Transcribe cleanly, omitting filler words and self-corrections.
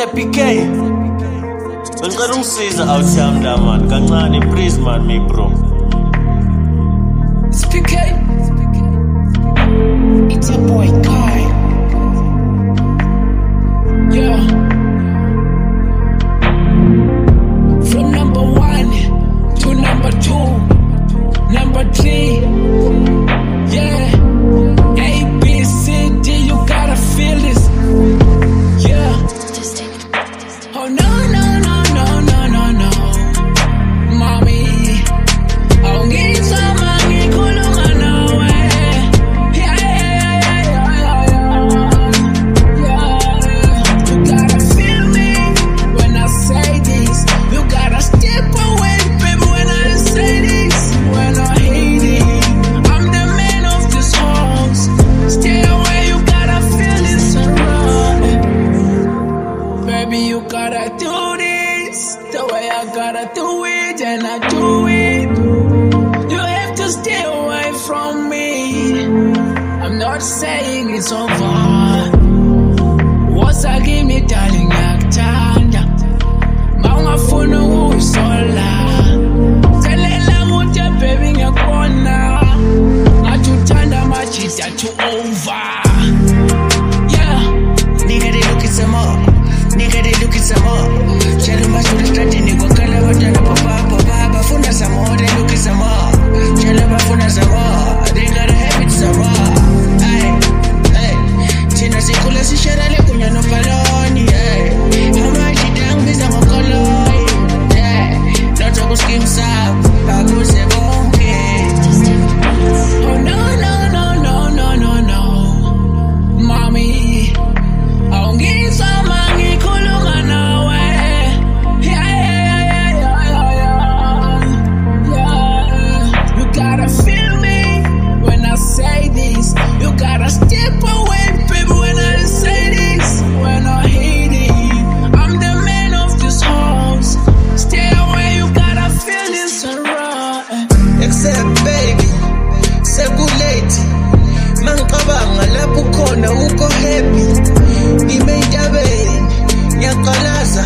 PK. Ngicela ungisiza out yami la man. Kancane please man me bro. It's PK. It's a boy guy. Yeah. From number 1 to number 2, number 3. Yeah. A, B, C, D, you gotta feel this. Yeah. Oh no, no, no, no, no, no, no. Mommy, I'll get some money, kulunga nawe. Yeah, yeah, yeah, yeah, yeah. You gotta feel me when I say this. You gotta step away, baby, when I say this. When I hate it, I'm the man of this house. Stay away, you gotta feel this around. Baby, you gotta do this the way I gotta do it, and I do it. You have to stay away from me. I'm not saying it's over. What's I give me, darling, yaktanda. Mawungafuna ukuyisola. Telela ukuthi baby ngiyakubona. Ngathi uthanda majita to over. Yeah. Nigga, they looking some more. Nigga, they looking some more. Chelo masuri strati niko kala watana papa. Bafuna some more, they looking some more. Chelo bafuna some more. They gotta have it some more. Ay, ay. Tina sikula si sharale kunya no paloni. Ay, hama jitang biza mokoloi. Ay, not to skim sap. Babu se bonke. Oh no, no, no, no, no, no, no. Mommy, I'll get some money, kulunga nawe. Yeah, yeah, yeah, yeah, yeah, yeah. You gotta feel me when I say this. You gotta step away, baby, when I say this. When I hate it, I'm the man of this house. Stay away, you gotta feel this around. Except baby, sekulate. Mangicabanga lapho khona uko happy. Ngimeyintabeni, ngiyaqalaza.